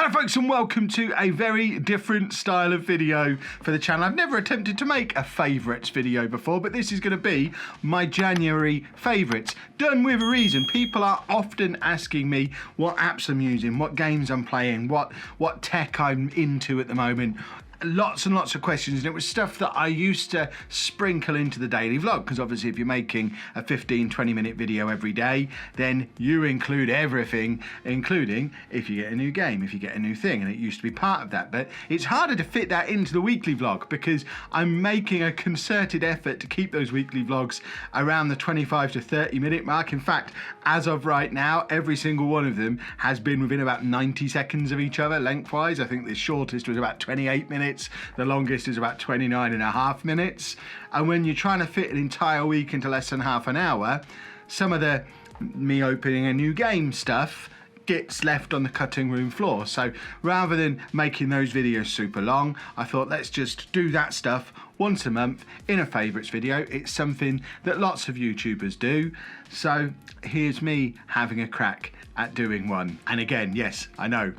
Hello folks and welcome to a very different style of video for the channel. I've never attempted to make a favourites video before, but this is going to be my January favourites. Done with a reason. People are often asking me what apps I'm using, what games I'm playing, what tech I'm into at the moment. Lots and lots of questions, and it was stuff that I used to sprinkle into the daily vlog, because obviously if you're making a 15-20 minute video every day, then you include everything, including if you get a new game, if you get a new thing, and it used to be part of that. But it's harder to fit that into the weekly vlog because I'm making a concerted effort to keep those weekly vlogs around the 25 to 30 minute mark. In fact, as of right now, every single one of them has been within about 90 seconds of each other lengthwise. I think the shortest was about 28 minutes. The longest is about 29.5 minutes. And when you're trying to fit an entire week into less than half an hour, some of the me opening a new game stuff gets left on the cutting room floor. So rather than making those videos super long, I thought let's just do that stuff once a month in a favourites video. It's something that lots of YouTubers do. So here's me having a crack at doing one. And again, yes, I know,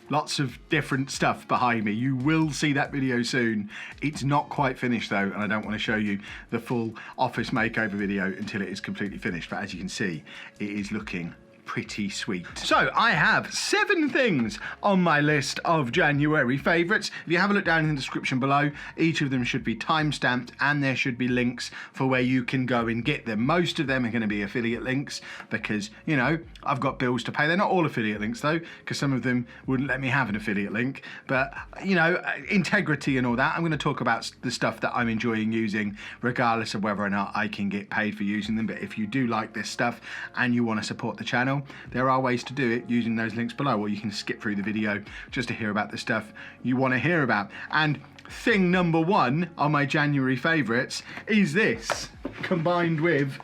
lots of different stuff behind me. You will see that video soon. It's not quite finished though, and I don't want to show you the full office makeover video until it is completely finished. But as you can see, it is looking pretty sweet. So I have 7 things on my list of January favourites. If you have a look down in the description below, each of them should be time-stamped and there should be links for where you can go and get them. Most of them are going to be affiliate links because, you know, I've got bills to pay. They're not all affiliate links though, because some of them wouldn't let me have an affiliate link. But, you know, integrity and all that, I'm going to talk about the stuff that I'm enjoying using regardless of whether or not I can get paid for using them. But if you do like this stuff and you want to support the channel, there are ways to do it using those links below, or you can skip through the video just to hear about the stuff you want to hear about. And thing number 1 on my January favourites is this, combined with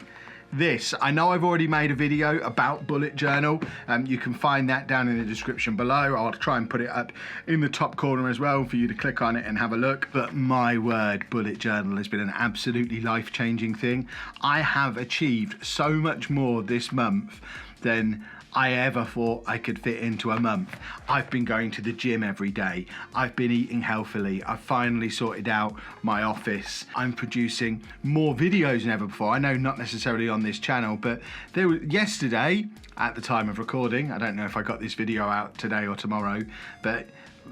this. I know I've already made a video about bullet journal. You can find that down in the description below. I'll try and put it up in the top corner as well for you to click on it and have a look. But my word, bullet journal has been an absolutely life-changing thing. I have achieved so much more this month than I ever thought I could fit into a month. I've been going to the gym every day. I've been eating healthily. I've finally sorted out my office. I'm producing more videos than ever before. I know not necessarily on this channel, but there was yesterday at the time of recording, I don't know if I got this video out today or tomorrow, but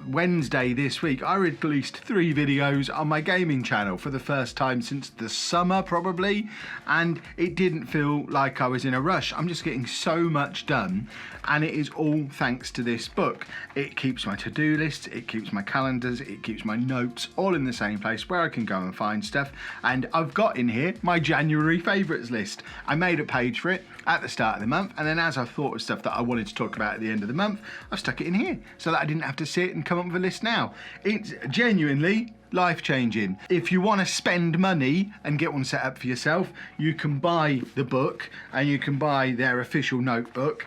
Wednesday this week, I released 3 videos on my gaming channel for the first time since the summer probably, and it didn't feel like I was in a rush. I'm just getting so much done, and it is all thanks to this book. It keeps my to-do lists, it keeps my calendars, it keeps my notes all in the same place where I can go and find stuff. And I've got in here my January favourites list. I made a page for it at the start of the month, and then as I thought of stuff that I wanted to talk about at the end of the month, I've stuck it in here so that I didn't have to sit and come up with a list now. It's genuinely life-changing. If you want to spend money and get one set up for yourself, you can buy the book and you can buy their official notebook,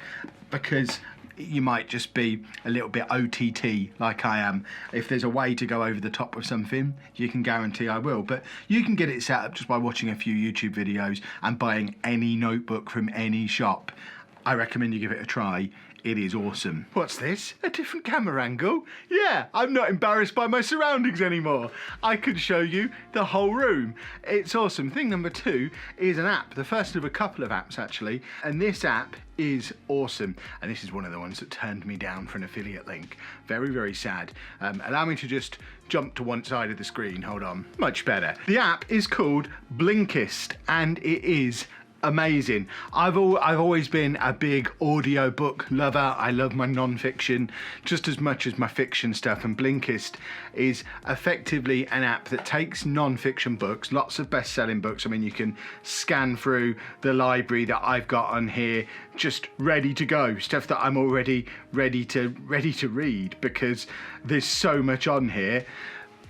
because you might just be a little bit OTT like I am. If there's a way to go over the top of something, you can guarantee I will. But you can get it set up just by watching a few YouTube videos and buying any notebook from any shop. I recommend you give it a try. It is awesome. What's this? A different camera angle? Yeah, I'm not embarrassed by my surroundings anymore. I can show you the whole room. It's awesome. Thing number 2 is an app. The first of a couple of apps actually. And this app is awesome. And this is one of the ones that turned me down for an affiliate link. Very, very sad. Allow me to just jump to one side of the screen. Hold on. Much better. The app is called Blinkist, and it is amazing. I've always been a big audiobook lover. I love my non-fiction just as much as my fiction stuff, and Blinkist is effectively an app that takes non-fiction books, lots of best-selling books. I mean, you can scan through the library that I've got on here, just ready to go, stuff that I'm already ready to read, because there's so much on here.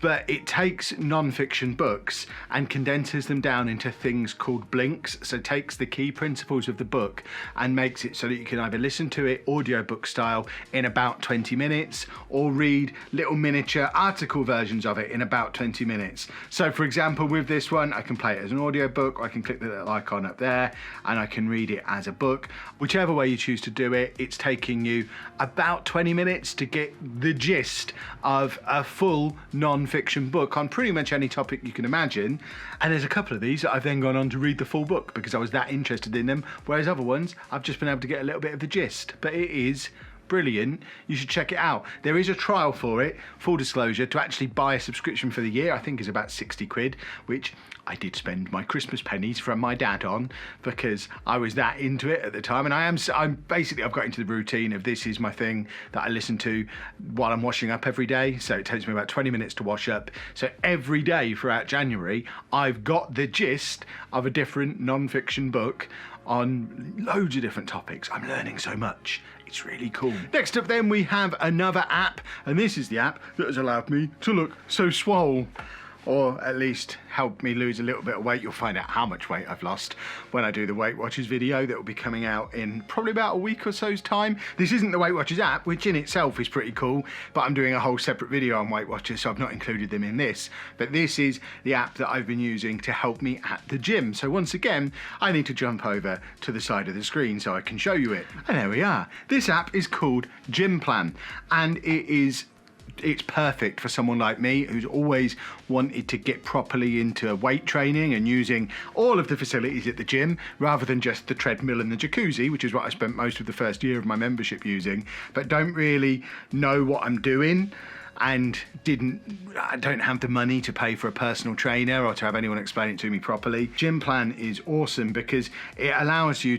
but it takes non-fiction books and condenses them down into things called blinks. So it takes the key principles of the book and makes it so that you can either listen to it audiobook style in about 20 minutes or read little miniature article versions of it in about 20 minutes. So for example, with this one, I can play it as an audiobook, or I can click the little icon up there and I can read it as a book. Whichever way you choose to do it, it's taking you about 20 minutes to get the gist of a full non-fiction book on pretty much any topic you can imagine. And there's a couple of these that I've then gone on to read the full book because I was that interested in them, whereas other ones I've just been able to get a little bit of the gist. But it is brilliant. You should check it out. There is a trial for it, full disclosure, to actually buy a subscription for the year. I think is about 60 quid, which I did spend my Christmas pennies from my dad on because I was that into it at the time. And I've got into the routine of this is my thing that I listen to while I'm washing up every day. So it takes me about 20 minutes to wash up. So every day throughout January, I've got the gist of a different non-fiction book on loads of different topics. I'm learning so much. It's really cool. Next up then we have another app, and this is the app that has allowed me to look so swole, or at least help me lose a little bit of weight. You'll find out how much weight I've lost when I do the Weight Watchers video that will be coming out in probably about a week or so's time. This isn't the Weight Watchers app, which in itself is pretty cool, but I'm doing a whole separate video on Weight Watchers, so I've not included them in this. But this is the app that I've been using to help me at the gym. So once again, I need to jump over to the side of the screen so I can show you it. And there we are. This app is called Gym Plan, and it's perfect for someone like me who's always wanted to get properly into weight training and using all of the facilities at the gym rather than just the treadmill and the jacuzzi, which is what I spent most of the first year of my membership using, but don't really know what I'm doing and I don't have the money to pay for a personal trainer or to have anyone explain it to me properly. Gym Plan is awesome because it allows you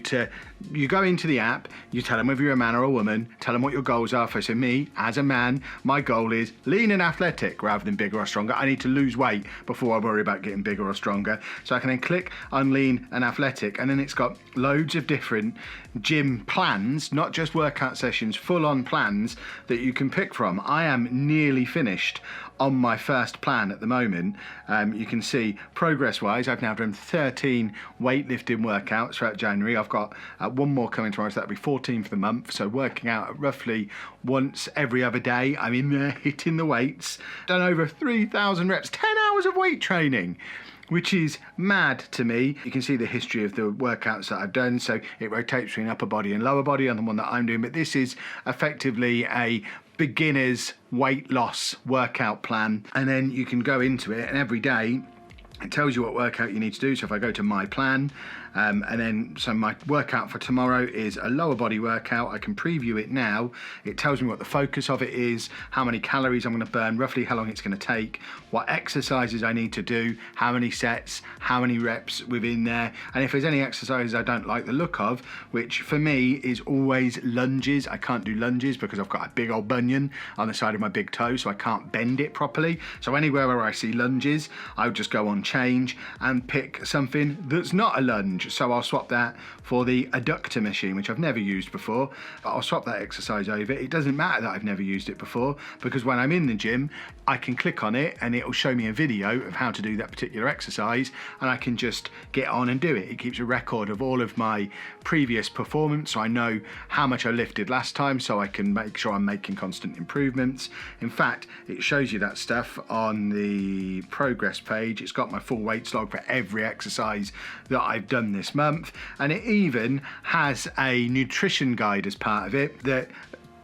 go into the app, you tell them whether you're a man or a woman, tell them what your goals are. So me, as a man, my goal is lean and athletic rather than bigger or stronger. I need to lose weight before I worry about getting bigger or stronger. So I can then click on lean and athletic, and then it's got loads of different gym plans, not just workout sessions, full-on plans that you can pick from. I am nearly finished on my first plan at the moment. You can see progress-wise, I've now done 13 weightlifting workouts throughout January. I've got one more coming tomorrow, so that'll be 14 for the month. So working out roughly once every other day. I'm in there hitting the weights. Done over 3,000 reps, 10 hours of weight training, which is mad to me. You can see the history of the workouts that I've done. So it rotates between upper body and lower body on the one that I'm doing, but this is effectively a beginner's weight loss workout plan. And then you can go into it, and every day it tells you what workout you need to do. So if I go to my plan, so my workout for tomorrow is a lower body workout. I can preview it now. It tells me what the focus of it is, how many calories I'm going to burn, roughly how long it's going to take, what exercises I need to do, how many sets, how many reps within there. And if there's any exercises I don't like the look of, which for me is always lunges. I can't do lunges because I've got a big old bunion on the side of my big toe, so I can't bend it properly. So anywhere where I see lunges, I would just go on change and pick something that's not a lunge. So I'll swap that for the adductor machine, which I've never used before, but I'll swap that exercise over. It doesn't matter that I've never used it before, because when I'm in the gym, I can click on it and it'll show me a video of how to do that particular exercise, and I can just get on and do it. It keeps a record of all of my previous performance, so I know how much I lifted last time, so I can make sure I'm making constant improvements. In fact, it shows you that stuff on the progress page. It's got my full weights log for every exercise that I've done this month, and it even has a nutrition guide as part of it that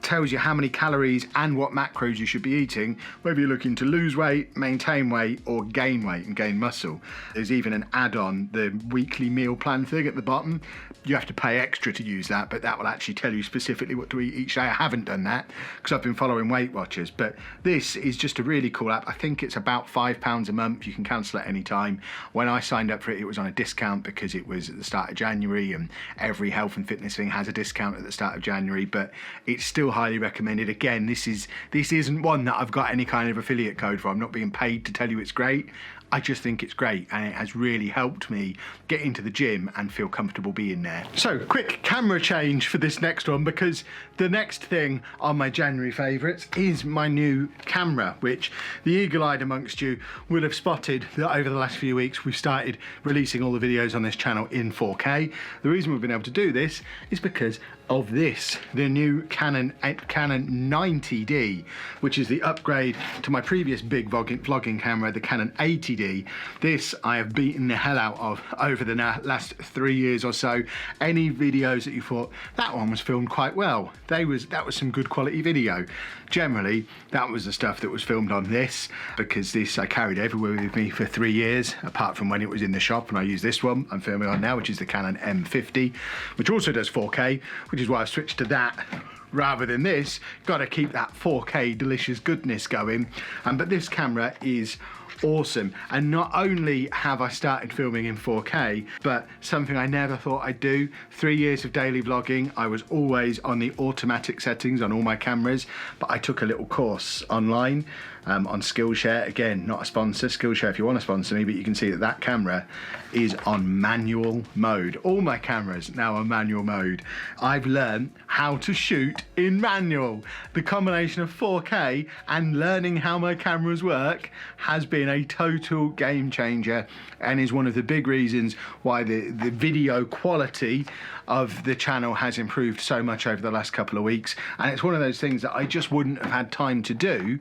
tells you how many calories and what macros you should be eating, whether you're looking to lose weight, maintain weight, or gain weight and gain muscle. There's even an add-on, the weekly meal plan thing at the bottom. You have to pay extra to use that, but that will actually tell you specifically what to eat each day. I haven't done that because I've been following Weight Watchers, but this is just a really cool app. I think it's about £5 a month. You can cancel at any time. When I signed up for it, it was on a discount because it was at the start of January, and every health and fitness thing has a discount at the start of January, but it's still highly recommended. Again, this isn't one that I've got any kind of affiliate code for. I'm not being paid to tell you it's great. I just think it's great, and it has really helped me get into the gym and feel comfortable being there. So, quick camera change for this next one, because the next thing on my January favourites is my new camera, which the eagle-eyed amongst you will have spotted that over the last few weeks we've started releasing all the videos on this channel in 4K. The reason we've been able to do this is because of this, the new Canon 90D, which is the upgrade to my previous big vlogging camera, the Canon 80D. This I have beaten the hell out of over the last 3 years or so. Any videos that you thought that one was filmed quite well, that was some good quality video. Generally, that was the stuff that was filmed on this, because this I carried everywhere with me for 3 years, apart from when it was in the shop, and I use this one I'm filming on now, which is the Canon M50, which also does 4K, which is why I switched to that rather than this. Got to keep that 4K delicious goodness going. But this camera is awesome, and not only have I started filming in 4K, but something I never thought I'd do. 3 years of daily vlogging, I was always on the automatic settings on all my cameras, but I took a little course online on SkillShare. Again, not a sponsor, SkillShare if you want to sponsor me, but you can see that that camera is on manual mode. All my cameras now are manual mode. I've learned how to shoot in manual. The combination of 4K and learning how my cameras work has been a total game changer, and is one of the big reasons why the video quality of the channel has improved so much over the last couple of weeks. And it's one of those things that I just wouldn't have had time to do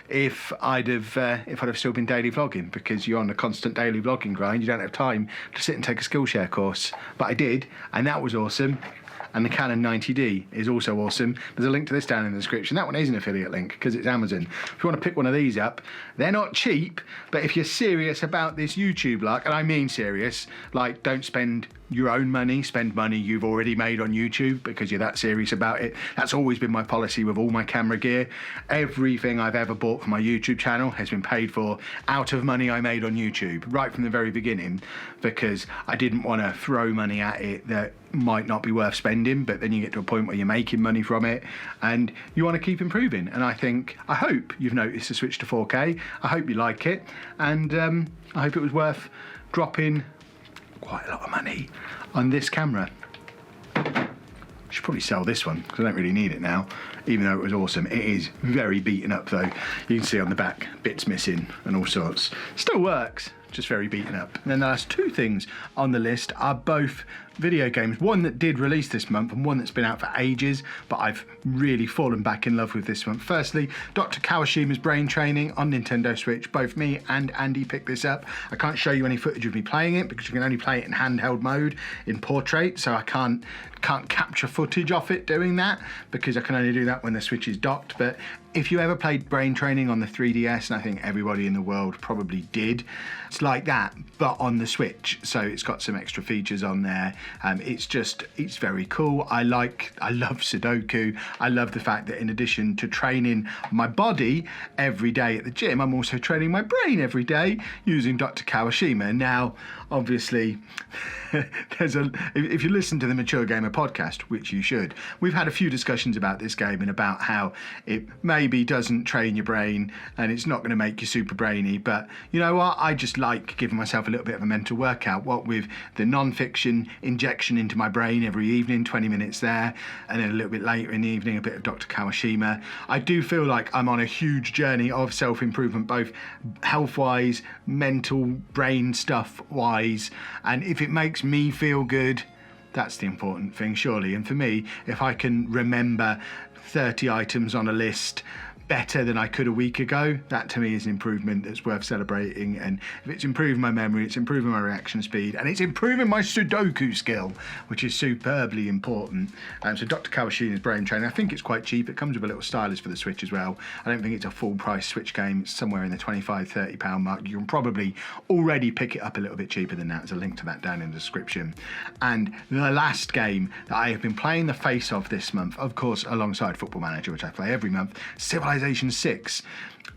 if I'd have still been daily vlogging, because you're on a constant daily vlogging grind. You don't have time to sit and take a Skillshare course, but I did, and that was awesome. And the Canon 90D is also awesome. There's a link to this down in the description. That one is an affiliate link because it's Amazon. If you want to pick one of these up, they're not cheap, but if you're serious about this YouTube lark, and I mean serious, like don't spend your own money, spend money you've already made on YouTube because you're that serious about it. That's always been my policy with all my camera gear. Everything I've ever bought for my YouTube channel has been paid for out of money I made on YouTube, right from the very beginning, because I didn't want to throw money at it that might not be worth spending, but then you get to a point where you're making money from it and you want to keep improving. And I hope you've noticed the switch to 4K. I hope you like it, and I hope it was worth dropping quite a lot of money on this camera. Should probably sell this one because I don't really need it now, even though it was awesome. It is very beaten up though. You can see on the back bits missing and all sorts. Still works, just very beaten up. And then the last two things on the list are both video games. One that did release this month and one that's been out for ages, but I've really fallen back in love with this one. Firstly, Dr. Kawashima's Brain Training on Nintendo Switch. Both me and Andy picked this up. I can't show you any footage of me playing it because you can only play it in handheld mode in portrait, so I can't capture footage off it doing that because I can only do that when the Switch is docked. But if you ever played Brain Training on the 3DS, and I think everybody in the world probably did, it's like that, but on the Switch. So it's got some extra features on there. It's very cool. I love Sudoku. I love the fact that in addition to training my body every day at the gym, I'm also training my brain every day using Dr. Kawashima. Now, obviously, if you listen to the Mature Gamer podcast, which you should, we've had a few discussions about this game and about how it maybe doesn't train your brain and it's not going to make you super brainy. But you know what? I just like giving myself a little bit of a mental workout. What with the non-fiction injection into my brain every evening, 20 minutes there, and then a little bit later in the evening, a bit of Dr. Kawashima. I do feel like I'm on a huge journey of self-improvement, both health-wise, mental, brain stuff-wise, and if it makes me feel good, that's the important thing, surely. And for me, if I can remember 30 items on a list better than I could a week ago, that to me is an improvement that's worth celebrating. And if it's improving my memory, it's improving my reaction speed, and it's improving my Sudoku skill, which is superbly important. So Dr. Kawashima's Brain Training, I think it's quite cheap. It comes with a little stylus for the Switch as well. I don't think it's a full price Switch game. It's somewhere in the £25-30 mark. You can probably already pick it up a little bit cheaper than that. There's a link to that down in the description. And the last game that I have been playing the face of this month, of course alongside Football Manager, which I play every month, Civilization Civilization 6.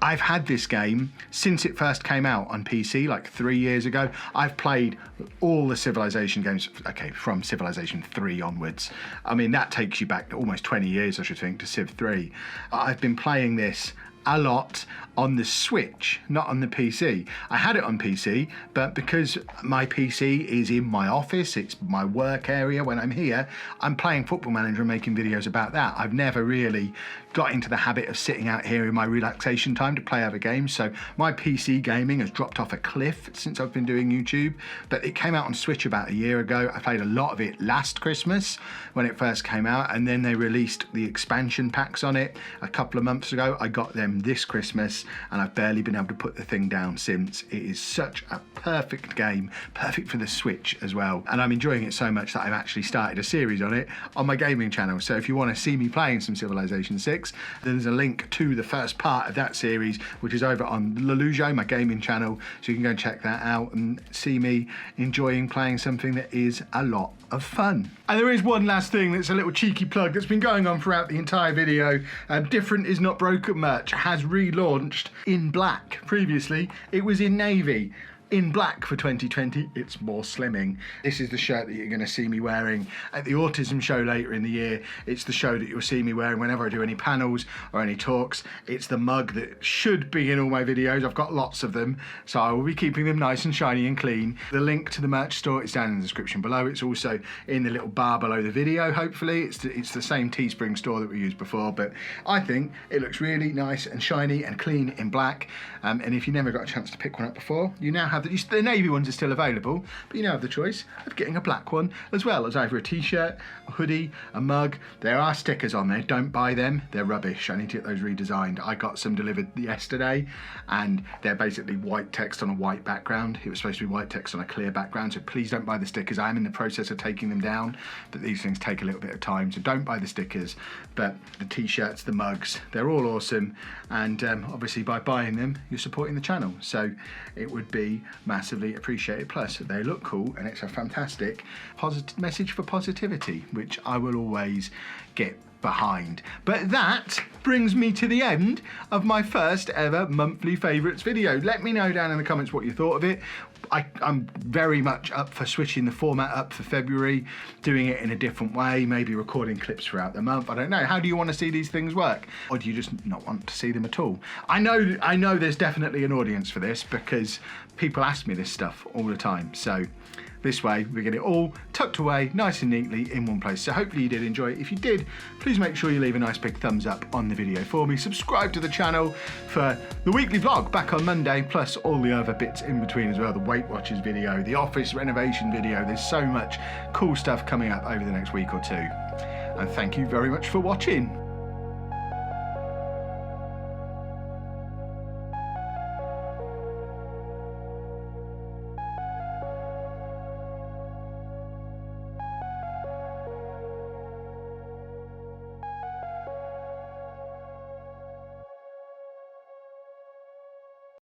I've had this game since it first came out on PC, like 3 years ago. I've played all the Civilization games, okay, from Civilization 3 onwards. I mean, that takes you back almost 20 years, I should think, to Civ 3. I've been playing this a lot on the Switch, not on the PC. I had it on PC, but because my PC is in my office, it's my work area when I'm here, I'm playing Football Manager and making videos about that. I've never really got into the habit of sitting out here in my relaxation time to play other games, so my PC gaming has dropped off a cliff since I've been doing YouTube, but it came out on Switch about a year ago. I played a lot of it last Christmas when it first came out, and then they released the expansion packs on it a couple of months ago. I got them this Christmas, and I've barely been able to put the thing down since. It is such a perfect game, perfect for the Switch as well, and I'm enjoying it so much that I've actually started a series on it on my gaming channel. So if you want to see me playing some Civilization 6, there's a link to the first part of that series, which is over on lollujo, my gaming channel, so you can go and check that out and see me enjoying playing something that is a lot of fun. And there is one last thing that's a little cheeky plug that's been going on throughout the entire video. Different is Not Broken merch has relaunched in black. Previously it was in navy. In black for 2020, it's more slimming. This is the shirt that you're going to see me wearing at the autism show later in the year. It's the show that you'll see me wearing whenever I do any panels or any talks. It's the mug that should be in all my videos. I've got lots of them, so I will be keeping them nice and shiny and clean. The link to the merch store is down in the description below. It's also in the little bar below the video, hopefully. It's the same Teespring store that we used before, but I think it looks really nice and shiny and clean in black. And if you never got a chance to pick one up before, you now have the navy ones are still available, but you now have the choice of getting a black one, as well as either a t-shirt, a hoodie, a mug. There are stickers on there. Don't buy them. They're rubbish. I need to get those redesigned. I got some delivered yesterday, and they're basically white text on a white background. It was supposed to be white text on a clear background, so please don't buy the stickers. I am in the process of taking them down, but these things take a little bit of time, so don't buy the stickers. But the t-shirts, the mugs, they're all awesome, and obviously by buying them, you're supporting the channel, so it would be massively appreciated. Plus they look cool, and it's a fantastic positive message for positivity, which I will always get behind. But that brings me to the end of my first ever monthly favourites video. Let me know down in the comments what you thought of it. I'm very much up for switching the format up for February, doing it in a different way, maybe recording clips throughout the month. I don't know. How do you want to see these things work? Or do you just not want to see them at all? I know there's definitely an audience for this, because people ask me this stuff all the time. So this way we get it all tucked away nice and neatly in one place. So hopefully you did enjoy it. If you did, please make sure you leave a nice big thumbs up on the video for me. Subscribe to the channel for the weekly vlog back on Monday, plus all the other bits in between as well. The Weight Watchers video, the office renovation video. There's so much cool stuff coming up over the next week or two. And thank you very much for watching.